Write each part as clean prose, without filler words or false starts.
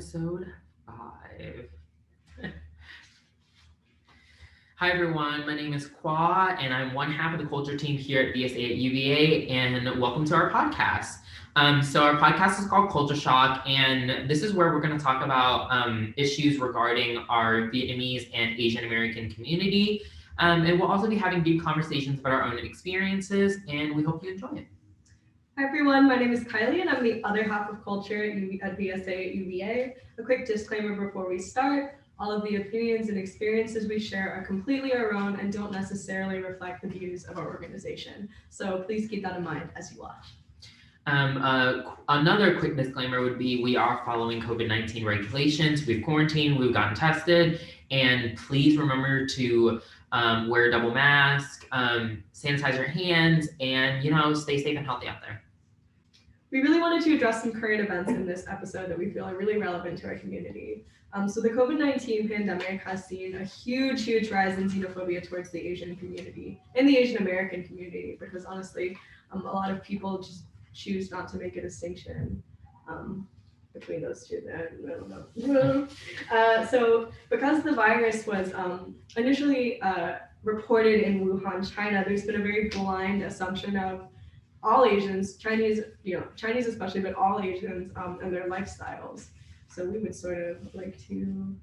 episode 5. Hi everyone, my name is Kwa, and I'm one half of the culture team here at VSA at UVA, and welcome to our podcast. So our podcast is called Culture Shock, and this is where we're going to talk about issues regarding our Vietnamese and Asian American community, and we'll also be having deep conversations about our own experiences, and we hope you enjoy it. Hi everyone, my name is Kylie and I'm the other half of culture at VSA at UVA. A quick disclaimer before we start, all of the opinions and experiences we share are completely our own and don't necessarily reflect the views of our organization. So please keep that in mind as you watch. Another quick disclaimer would be we are following COVID-19 regulations. We've quarantined, we've gotten tested, and please remember to wear a double mask, sanitize your hands, and stay safe and healthy out there. We really wanted to address some current events in this episode that we feel are really relevant to our community. So the COVID-19 pandemic has seen a huge rise in xenophobia towards the Asian community and the Asian American community, because honestly, a lot of people just choose not to make a distinction between those two. So because the virus was initially reported in Wuhan, China, there's been a very blind assumption of all Asians, Chinese especially, but all Asians and their lifestyles. So we would sort of like to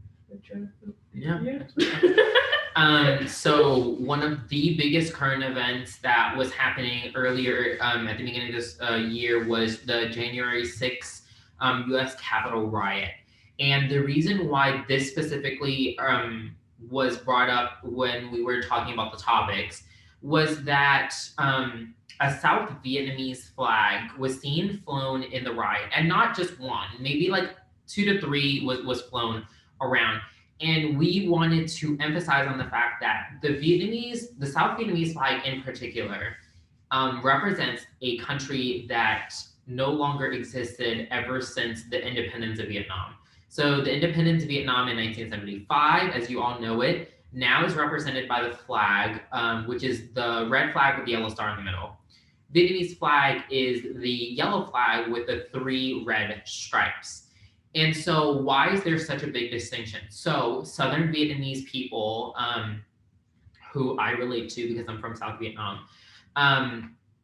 So one of the biggest current events that was happening earlier at the beginning of this year was the January 6th U.S. Capitol riot. And the reason why this specifically was brought up when we were talking about the topics was that a South Vietnamese flag was seen flown in the riot, and not just one, maybe like 2 to 3 was flown around. And we wanted to emphasize on the fact that the South Vietnamese flag in particular, represents a country that no longer existed ever since the independence of Vietnam. So the independence of Vietnam in 1975, as you all know it, now is represented by the flag, which is the red flag with the yellow star in the middle. Vietnamese flag is the yellow flag with the 3 red stripes. And so why is there such a big distinction? So Southern Vietnamese people, who I relate to because I'm from South Vietnam,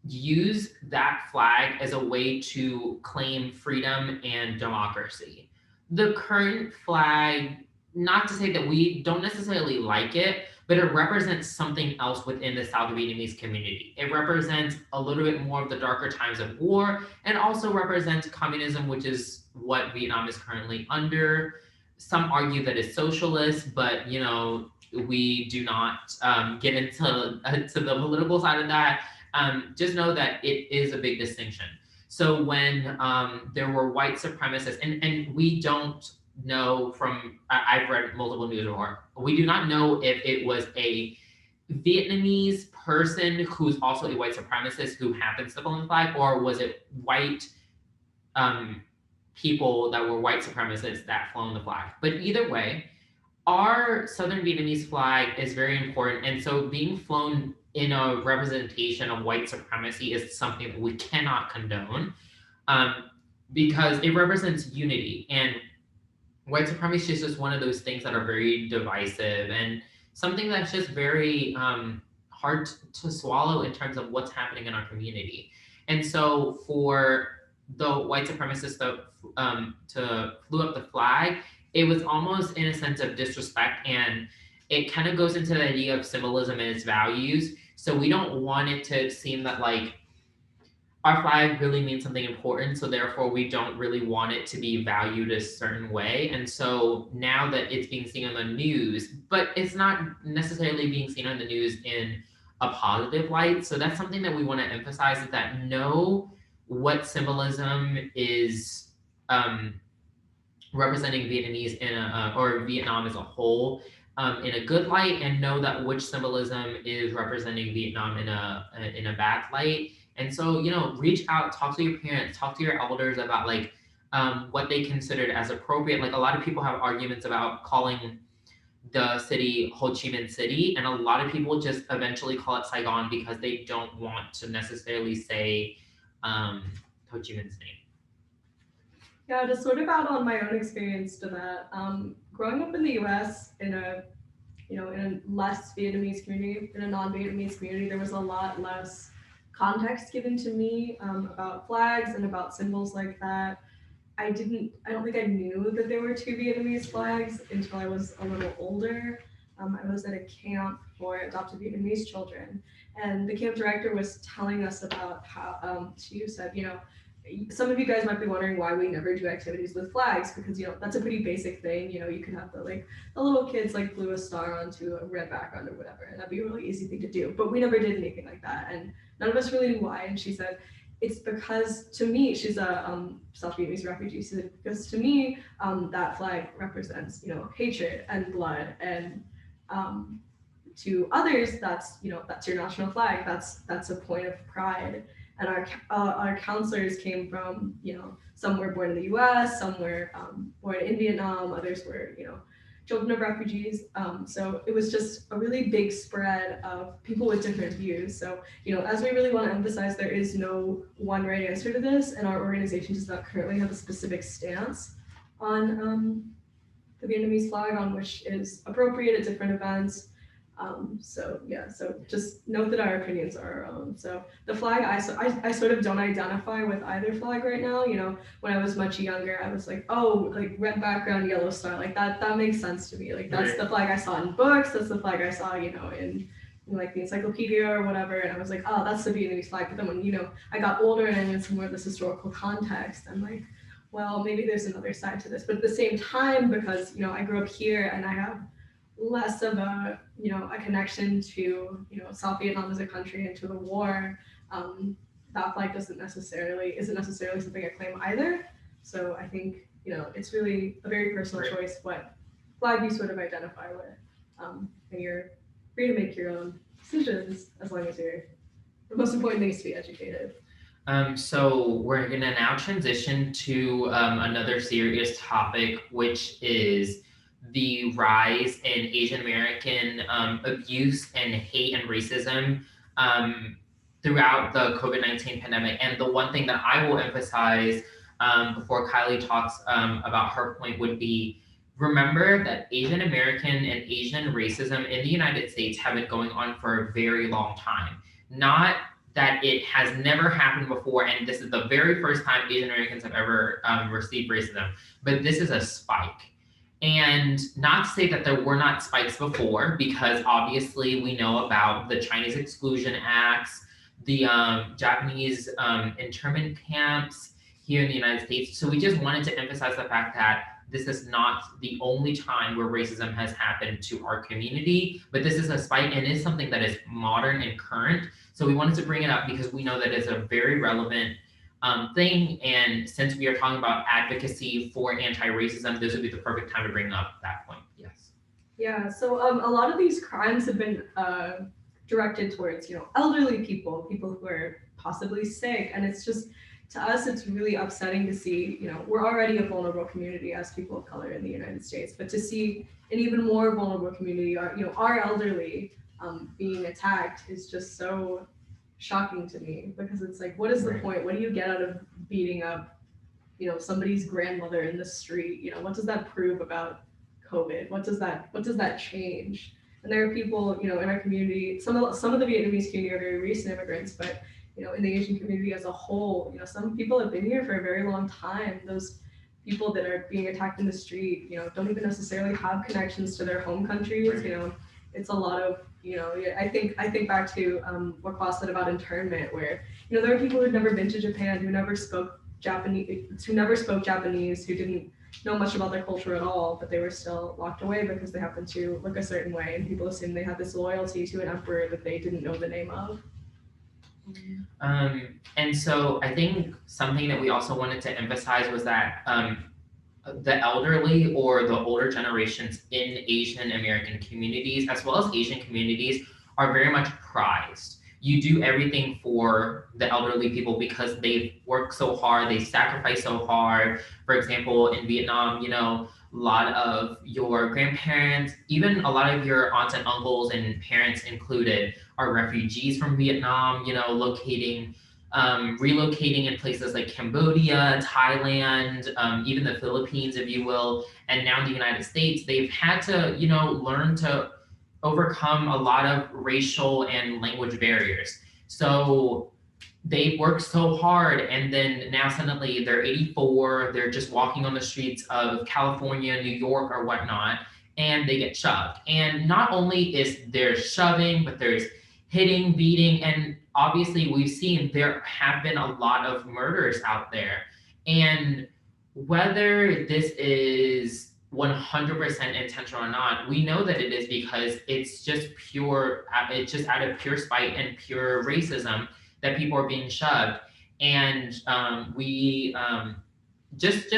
use that flag as a way to claim freedom and democracy. The current flag, not to say that we don't necessarily like it, but it represents something else within the South Vietnamese community. It represents a little bit more of the darker times of war, and also represents communism, which is what Vietnam is currently under. Some argue that it's socialist, but we do not get into to the political side of that. Just know that it is a big distinction. So when there were white supremacists, and we don't know from, I've read multiple news reports, we do not know if it was a Vietnamese person who's also a white supremacist who happens to fly the flag, or was it white people that were white supremacists that flown the flag. But either way, our Southern Vietnamese flag is very important, and so being flown in a representation of white supremacy is something that we cannot condone, because it represents unity, and white supremacy is just one of those things that are very divisive and something that's just very hard to swallow in terms of what's happening in our community. And so for the white supremacists to flew up the flag, it was almost in a sense of disrespect, and it kind of goes into the idea of symbolism and its values. So we don't want it to seem that like our flag really means something important, so therefore we don't really want it to be valued a certain way. And so now that it's being seen on the news, but it's not necessarily being seen on the news in a positive light. So that's something that we want to emphasize, is that know what symbolism is representing Vietnamese or Vietnam as a whole in a good light, and know that which symbolism is representing Vietnam in a bad light. And so, reach out, talk to your parents, talk to your elders about like what they considered as appropriate. Like a lot of people have arguments about calling the city Ho Chi Minh City, and a lot of people just eventually call it Saigon because they don't want to necessarily say Ho Chi Minh's name. Yeah, to sort of add on my own experience to that, growing up in the U.S. in a in a less Vietnamese community, in a non-Vietnamese community, there was a lot less context given to me about flags and about symbols like that. I don't think I knew that there were two Vietnamese flags until I was a little older. I was at a camp for adopted Vietnamese children, and the camp director was telling us about how she said, some of you guys might be wondering why we never do activities with flags because that's a pretty basic thing. You can have the little kids like glue a star onto a red background or whatever, and that'd be a really easy thing to do. But we never did anything like that, and none of us really knew why. And she said it's because to me, she's a South Vietnamese refugee. She said because to me, that flag represents hatred and blood, and to others, that's your national flag. That's a point of pride. And our counselors came from some were born in the U.S., some were born in Vietnam, others were children of refugees. So it was just a really big spread of people with different views. So as we really want to emphasize, there is no one right answer to this, and our organization does not currently have a specific stance on the Vietnamese flag on which is appropriate at different events. So just note that our opinions are our own. So the flag, I sort of don't identify with either flag right now. When I was much younger, I was like, oh, like red background, yellow star, like that makes sense to me. Like that's the flag I saw in books. That's the flag I saw, in like the encyclopedia or whatever. And I was like, oh, that's the Vietnamese flag. But then when I got older and I knew some more of this historical context, I'm like, well, maybe there's another side to this. But at the same time, because I grew up here and I have less of a connection to South Vietnam as a country and to the war, that flag isn't necessarily something I claim either. So I think it's really a very personal choice what flag you sort of identify with, and you're free to make your own decisions as long as you're. The most important thing is to be educated. So we're gonna now transition to another serious topic, which is the rise in Asian American abuse and hate and racism throughout the COVID-19 pandemic. And the one thing that I will emphasize before Kylie talks about her point would be, remember that Asian American and Asian racism in the United States have been going on for a very long time. Not that it has never happened before, and this is the very first time Asian Americans have ever received racism, but this is a spike. And not to say that there were not spikes before, because obviously we know about the Chinese Exclusion Acts, the Japanese internment camps here in the United States. So we just wanted to emphasize the fact that this is not the only time where racism has happened to our community, but this is a spike and is something that is modern and current. So we wanted to bring it up because we know that it's a very relevant thing. And since we are talking about advocacy for anti-racism, this would be the perfect time to bring up that point. Yes. Yeah, so a lot of these crimes have been directed towards, elderly people who are possibly sick. And it's just, to us, it's really upsetting to see, we're already a vulnerable community as people of color in the United States, but to see an even more vulnerable community, our elderly being attacked is just so shocking to me, because it's like, what is the point? What do you get out of beating up, somebody's grandmother in the street? What does that prove about COVID? What does that change? And there are people, in our community, some of the Vietnamese community are very recent immigrants, but in the Asian community as a whole, some people have been here for a very long time. Those people that are being attacked in the street, don't even necessarily have connections to their home countries. It's a lot of, I think back to what Klaus said about internment, where there are people who've never been to Japan, who never spoke Japanese, who didn't know much about their culture at all, but they were still locked away because they happened to look a certain way, and people assumed they had this loyalty to an emperor that they didn't know the name of. And so I think something that we also wanted to emphasize was that the elderly or the older generations in Asian American communities, as well as Asian communities, are very much prized. You do everything for the elderly people because they've worked so hard, they sacrificed so hard. For example, in Vietnam, a lot of your grandparents, even a lot of your aunts and uncles and parents included, are refugees from Vietnam, locating relocating in places like Cambodia, Thailand, even the Philippines, if you will, and now the United States, they've had to, learn to overcome a lot of racial and language barriers. So they work so hard, and then now suddenly they're 84, they're just walking on the streets of California, New York, or whatnot, and they get shoved. And not only is there shoving, but there's hitting, beating, and obviously we've seen there have been a lot of murders out there. And whether this is 100% intentional or not, we know that it is because it's just out of pure spite and pure racism that people are being shoved. And just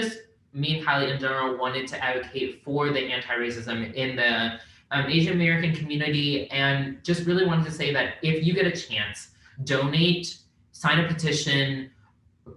me and Kylie in general wanted to advocate for the anti-racism in the Asian American community, and just really wanted to say that if you get a chance, donate, sign a petition,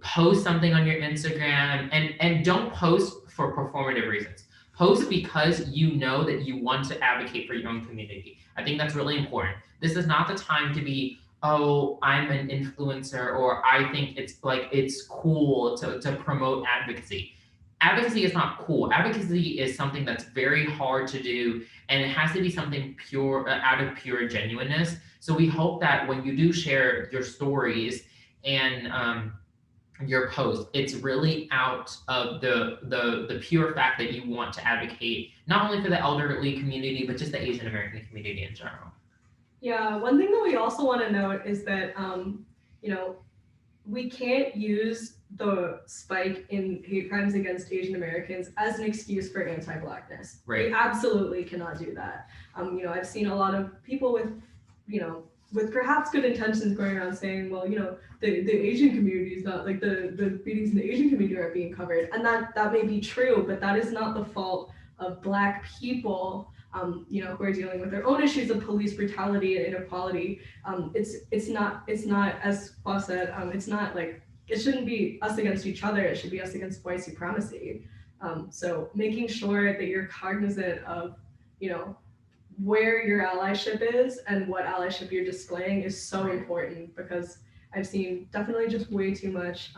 post something on your Instagram, and don't post for performative reasons. Post because you know that you want to advocate for your own community. I think that's really important. This is not the time to be, oh, I'm an influencer, or I think it's cool to promote advocacy. Advocacy is not cool. Advocacy is something that's very hard to do, and it has to be something pure, out of pure genuineness. So we hope that when you do share your stories and your post, it's really out of the pure fact that you want to advocate not only for the elderly community, but just the Asian American community in general. Yeah, one thing that we also want to note is that, we can't use the spike in hate crimes against Asian Americans as an excuse for anti-Blackness. Right. We absolutely cannot do that. I've seen a lot of people with perhaps good intentions going around saying, well, the Asian community is not, like, the beatings in the Asian community aren't being covered. And that may be true, but that is not the fault of Black people, who are dealing with their own issues of police brutality and inequality. It's not, as Boss said, it's not like, it shouldn't be us against each other, it should be us against white supremacy. So making sure that you're cognizant of, where your allyship is and what allyship you're displaying is so important, because I've seen definitely just way too much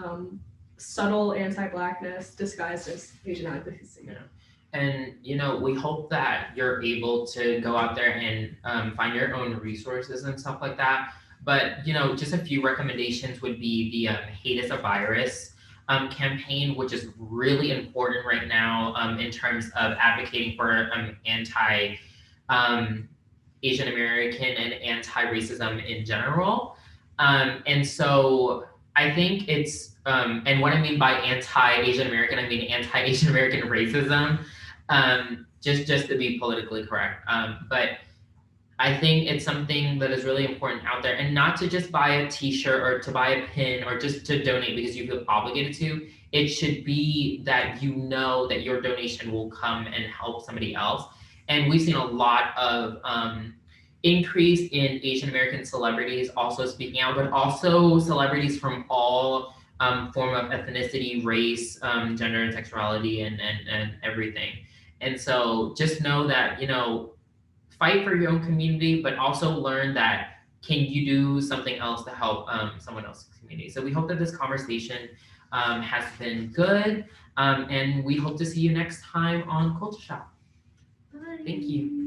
subtle anti-Blackness disguised as Asian advocacy. Yeah. And we hope that you're able to go out there and find your own resources and stuff like that. But just a few recommendations would be the Hate is a Virus campaign, which is really important right now in terms of advocating for anti Asian American and anti-racism in general. And so I think it's, and what I mean by anti-Asian American, I mean anti-Asian American racism, just to be politically correct. But I think it's something that is really important out there, and not to just buy a t-shirt or to buy a pin or just to donate because you feel obligated to. It should be that that your donation will come and help somebody else. And we've seen a lot of increase in Asian American celebrities also speaking out, but also celebrities from all form of ethnicity, race, gender, and sexuality, and everything. And so just know that, fight for your own community, but also learn that can you do something else to help someone else's community. So we hope that this conversation has been good, and we hope to see you next time on Culture Shock. Bye. Thank you.